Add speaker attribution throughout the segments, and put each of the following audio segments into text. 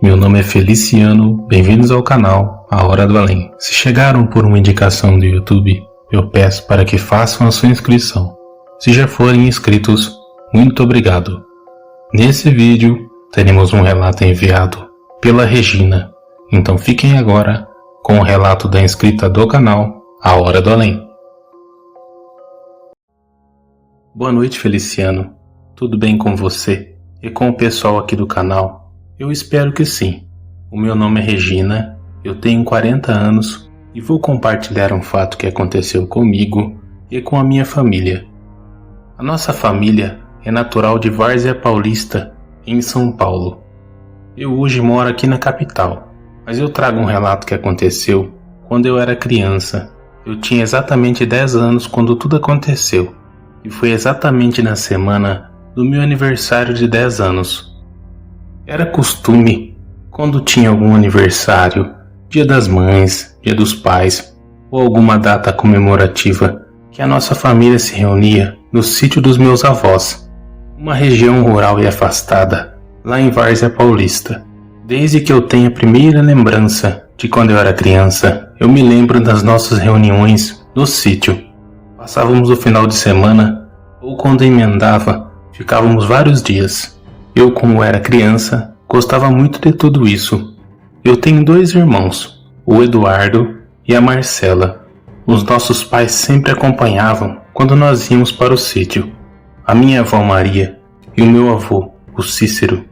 Speaker 1: Meu nome é Feliciano, bem-vindos ao canal A Hora do Além. Se chegaram por uma indicação do YouTube, eu peço para que façam a sua inscrição. Se já forem inscritos, muito obrigado. Nesse vídeo, teremos um relato enviado pela Regina, então fiquem agora com o relato da inscrita do canal A Hora do Além. Boa noite, Feliciano. Tudo bem com você e com o pessoal aqui do canal? Eu espero que sim. O meu nome é Regina, eu tenho 40 anos e vou compartilhar um fato que aconteceu comigo e com a minha família. A nossa família é natural de Várzea Paulista, em São Paulo. Eu hoje moro aqui na capital, mas eu trago um relato que aconteceu quando eu era criança. Eu tinha exatamente 10 anos quando tudo aconteceu, e foi exatamente na semana do meu aniversário de 10 anos. Era costume, quando tinha algum aniversário, Dia das Mães, Dia dos Pais ou alguma data comemorativa, que a nossa família se reunia no sítio dos meus avós, uma região rural e afastada, lá em Várzea Paulista. Desde que eu tenho a primeira lembrança de quando eu era criança, eu me lembro das nossas reuniões no sítio. Passávamos o final de semana, ou quando emendava, ficávamos vários dias. Eu, como era criança, gostava muito de tudo isso. Eu tenho 2 irmãos, o Eduardo e a Marcela. Os nossos pais sempre acompanhavam quando nós íamos para o sítio. A minha avó Maria e o meu avô, o Cícero.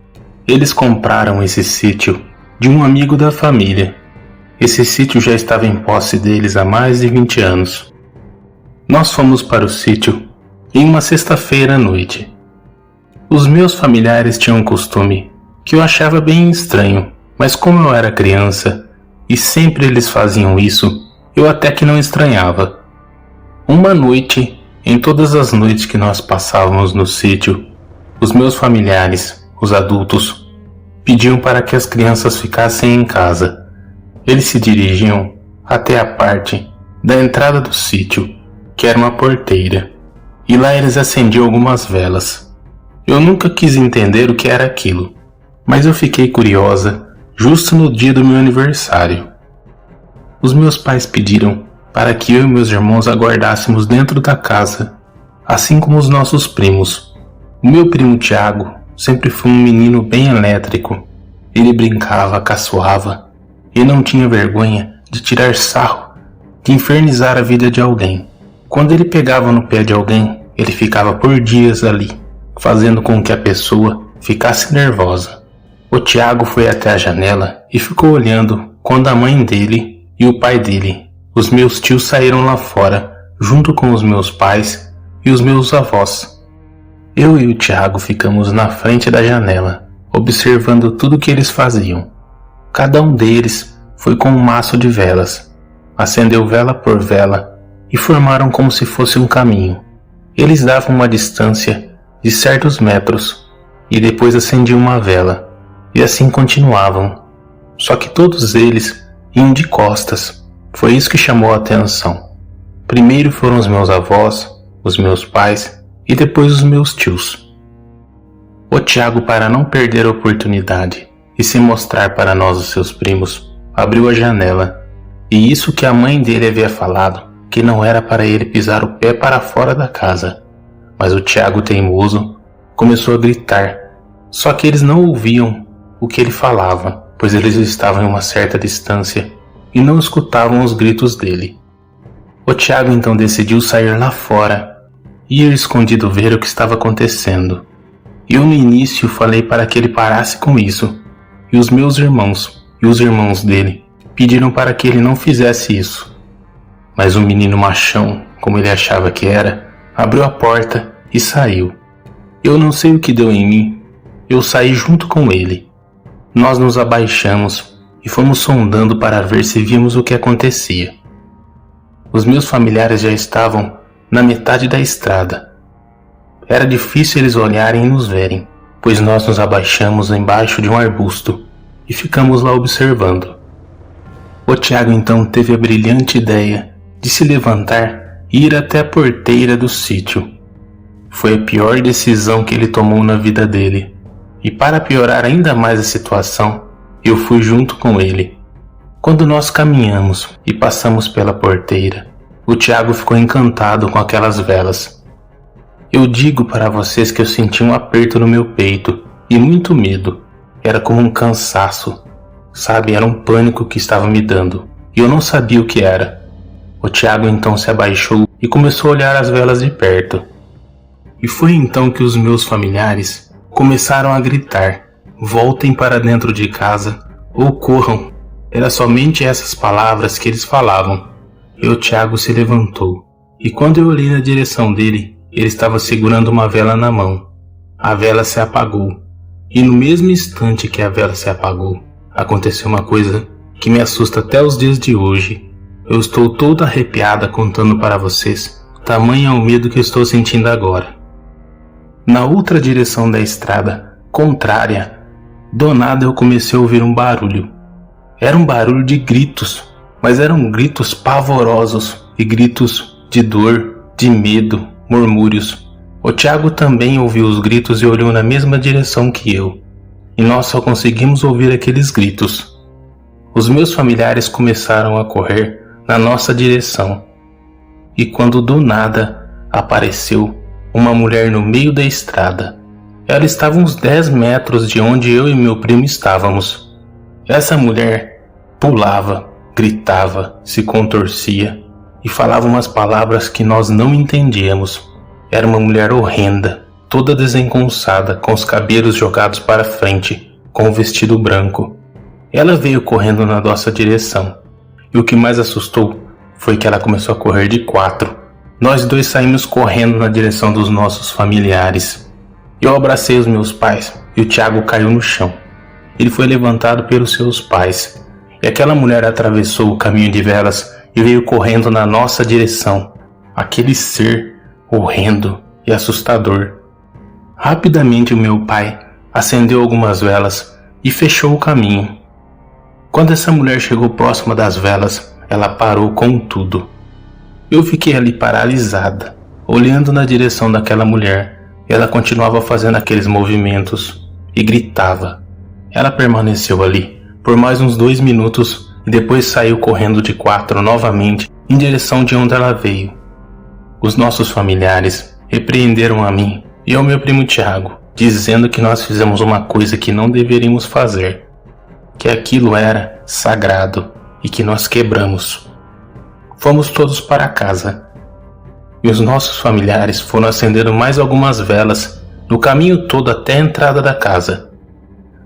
Speaker 1: Eles compraram esse sítio de um amigo da família. Esse sítio já estava em posse deles há mais de 20 anos. Nós fomos para o sítio em uma sexta-feira à noite. Os meus familiares tinham um costume que eu achava bem estranho, mas como eu era criança e sempre eles faziam isso, eu até que não estranhava. Uma noite, em todas as noites que nós passávamos no sítio, os meus familiares, os adultos, pediam para que as crianças ficassem em casa. Eles se dirigiam até a parte da entrada do sítio, que era uma porteira, e lá eles acendiam algumas velas. Eu nunca quis entender o que era aquilo, mas eu fiquei curiosa justo no dia do meu aniversário. Os meus pais pediram para que eu e meus irmãos aguardássemos dentro da casa, assim como os nossos primos. O meu primo Tiago sempre foi um menino bem elétrico. Ele brincava, caçoava e não tinha vergonha de tirar sarro, de infernizar a vida de alguém. Quando ele pegava no pé de alguém, ele ficava por dias ali, fazendo com que a pessoa ficasse nervosa. O Tiago foi até a janela e ficou olhando quando a mãe dele e o pai dele, os meus tios, saíram lá fora, junto com os meus pais e os meus avós. Eu e o Tiago ficamos na frente da janela, observando tudo que eles faziam. Cada um deles foi com um maço de velas, acendeu vela por vela e formaram como se fosse um caminho. Eles davam uma distância de certos metros, e depois acendiam uma vela, e assim continuavam. Só que todos eles iam de costas. Foi isso que chamou a atenção. Primeiro foram os meus avós, os meus pais, e depois os meus tios. O Tiago, para não perder a oportunidade e se mostrar para nós, os seus primos, abriu a janela, e isso que a mãe dele havia falado, que não era para ele pisar o pé para fora da casa. Mas o Tiago, teimoso, começou a gritar, só que eles não ouviam o que ele falava, pois eles estavam em uma certa distância e não escutavam os gritos dele. O Tiago então decidiu sair lá fora e ir escondido ver o que estava acontecendo. Eu no início falei para que ele parasse com isso, e os meus irmãos e os irmãos dele pediram para que ele não fizesse isso. Mas o menino machão, como ele achava que era, abriu a porta e saiu. Eu não sei o que deu em mim, eu saí junto com ele. Nós nos abaixamos e fomos sondando para ver se víamos o que acontecia. Os meus familiares já estavam na metade da estrada. Era difícil eles olharem e nos verem, pois nós nos abaixamos embaixo de um arbusto e ficamos lá observando. O Tiago então teve a brilhante ideia de se levantar e ir até a porteira do sítio. Foi a pior decisão que ele tomou na vida dele. E para piorar ainda mais a situação, Eu fui junto com ele. Quando nós caminhamos e passamos pela porteira, o Tiago ficou encantado com aquelas velas. Eu digo para vocês que eu senti um aperto no meu peito e muito medo. Era como um cansaço, sabe? Era um pânico que estava me dando e eu não sabia o que era. O Tiago então se abaixou e começou a olhar as velas de perto. E foi então que os meus familiares começaram a gritar: voltem para dentro de casa ou corram. Era somente essas palavras que eles falavam. E o Tiago se levantou. E quando eu olhei na direção dele, ele estava segurando uma vela na mão. A vela se apagou. E no mesmo instante que a vela se apagou, aconteceu uma coisa que me assusta até os dias de hoje. Eu estou toda arrepiada contando para vocês. Tamanho é o medo que estou sentindo agora. Na outra direção da estrada, contrária, do nada eu comecei a ouvir um barulho. Era um barulho de gritos, mas eram gritos pavorosos e gritos de dor, de medo, murmúrios. O Tiago também ouviu os gritos e olhou na mesma direção que eu. E nós só conseguimos ouvir aqueles gritos. Os meus familiares começaram a correr na nossa direção. E quando do nada apareceu uma mulher no meio da estrada. Ela estava uns 10 metros de onde eu e meu primo estávamos. Essa mulher pulava, gritava, se contorcia e falava umas palavras que nós não entendíamos. Era uma mulher horrenda, toda desengonçada, com os cabelos jogados para frente, com um vestido branco. Ela veio correndo na nossa direção. E o que mais assustou foi que ela começou a correr de 4. Nós dois saímos correndo na direção dos nossos familiares. Eu abracei os meus pais e o Tiago caiu no chão. Ele foi levantado pelos seus pais. E aquela mulher atravessou o caminho de velas e veio correndo na nossa direção. Aquele ser horrendo e assustador. Rapidamente o meu pai acendeu algumas velas e fechou o caminho. Quando essa mulher chegou próxima das velas, ela parou com tudo. Eu fiquei ali paralisada, olhando na direção daquela mulher. Ela continuava fazendo aqueles movimentos e gritava. Ela permaneceu ali por mais uns 2 minutos e depois saiu correndo de 4 novamente em direção de onde ela veio. Os nossos familiares repreenderam a mim e ao meu primo Tiago, dizendo que nós fizemos uma coisa que não deveríamos fazer, que aquilo era sagrado e que nós quebramos. Fomos todos para casa e os nossos familiares foram acendendo mais algumas velas no caminho todo até a entrada da casa.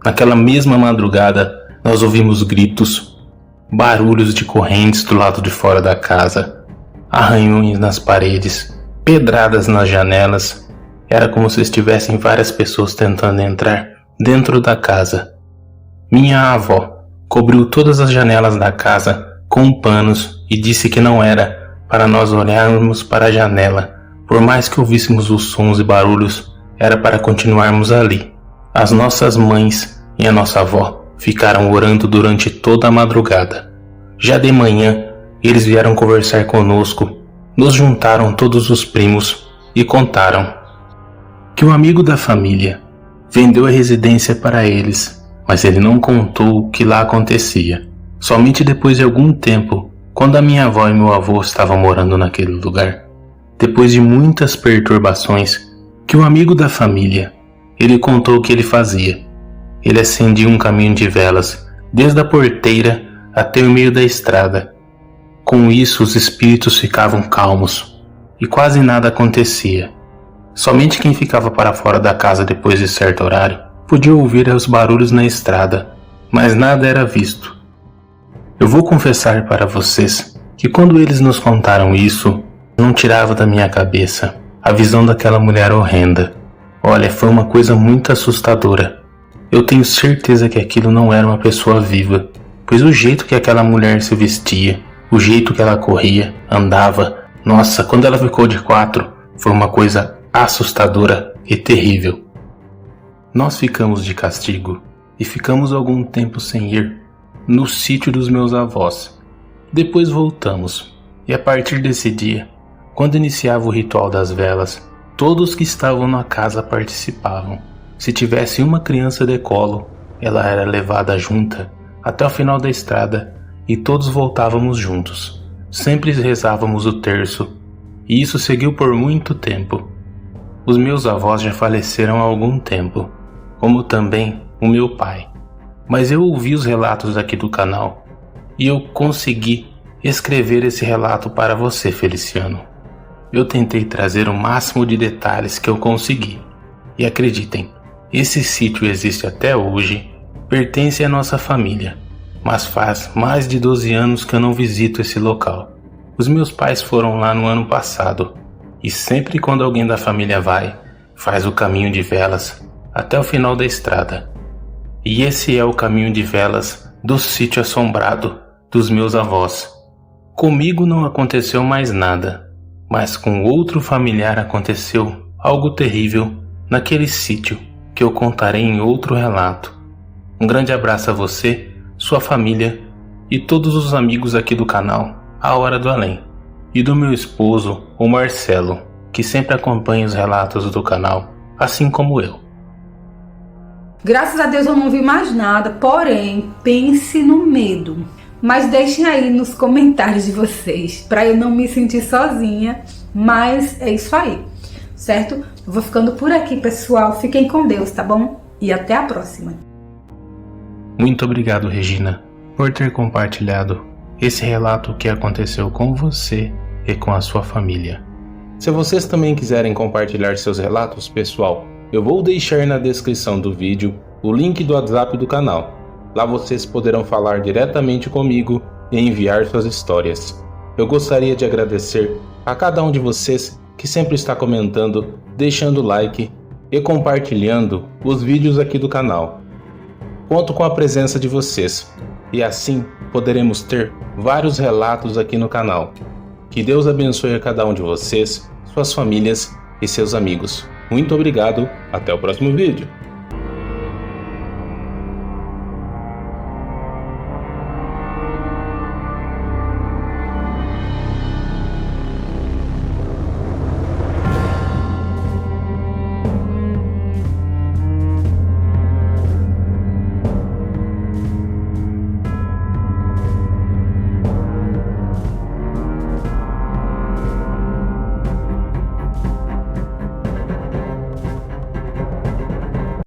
Speaker 1: Naquela mesma madrugada, nós ouvimos gritos, barulhos de correntes do lado de fora da casa, arranhões nas paredes, pedradas nas janelas. Era como se estivessem várias pessoas tentando entrar dentro da casa. Minha avó cobriu todas as janelas da casa com panos e disse que não era para nós olharmos para a janela. Por mais que ouvíssemos os sons e barulhos, era para continuarmos ali. As nossas mães e a nossa avó ficaram orando durante toda a madrugada. Já de manhã, eles vieram conversar conosco, nos juntaram todos os primos e contaram que um amigo da família vendeu a residência para eles, mas ele não contou o que lá acontecia. Somente depois de algum tempo, quando a minha avó e meu avô estavam morando naquele lugar, depois de muitas perturbações, que um amigo da família, ele contou o que ele fazia. Ele acendia um caminho de velas, desde a porteira até o meio da estrada. Com isso, os espíritos ficavam calmos e quase nada acontecia. Somente quem ficava para fora da casa depois de certo horário podia ouvir os barulhos na estrada, mas nada era visto. Eu vou confessar para vocês que quando eles nos contaram isso, não tirava da minha cabeça a visão daquela mulher horrenda. Olha, foi uma coisa muito assustadora. Eu tenho certeza que aquilo não era uma pessoa viva, pois o jeito que aquela mulher se vestia, o jeito que ela corria, andava, nossa, quando ela ficou de 4, foi uma coisa assustadora e terrível. Nós ficamos de castigo e ficamos algum tempo sem ir no sítio dos meus avós. Depois voltamos, e a partir desse dia, quando iniciava o ritual das velas, todos que estavam na casa participavam. Se tivesse uma criança de colo, ela era levada junta até o final da estrada e todos voltávamos juntos. Sempre rezávamos o terço e isso seguiu por muito tempo. Os meus avós já faleceram há algum tempo, como também o meu pai. Mas eu ouvi os relatos aqui do canal e eu consegui escrever esse relato para você, Feliciano. Eu tentei trazer o máximo de detalhes que eu consegui. E acreditem, esse sítio existe até hoje, pertence à nossa família, mas faz mais de 12 anos que eu não visito esse local. Os meus pais foram lá no ano passado, e sempre quando alguém da família vai, faz o caminho de velas até o final da estrada. E esse é o caminho de velas do sítio assombrado dos meus avós. Comigo não aconteceu mais nada, mas com outro familiar aconteceu algo terrível naquele sítio que eu contarei em outro relato. Um grande abraço a você, sua família e todos os amigos aqui do canal A Hora do Além, e do meu esposo, o Marcelo, que sempre acompanha os relatos do canal, assim como eu.
Speaker 2: Graças a Deus eu não vi mais nada, porém, pense no medo. Mas deixem aí nos comentários de vocês, para eu não me sentir sozinha, mas é isso aí, certo? Eu vou ficando por aqui, pessoal. Fiquem com Deus, tá bom? E até a próxima.
Speaker 1: Muito obrigado, Regina, por ter compartilhado esse relato que aconteceu com você e com a sua família. Se vocês também quiserem compartilhar seus relatos, pessoal, eu vou deixar na descrição do vídeo o link do WhatsApp do canal. Lá vocês poderão falar diretamente comigo e enviar suas histórias. Eu gostaria de agradecer a cada um de vocês que sempre está comentando, deixando like e compartilhando os vídeos aqui do canal. Conto com a presença de vocês e assim poderemos ter vários relatos aqui no canal. Que Deus abençoe a cada um de vocês, suas famílias e seus amigos. Muito obrigado, até o próximo vídeo.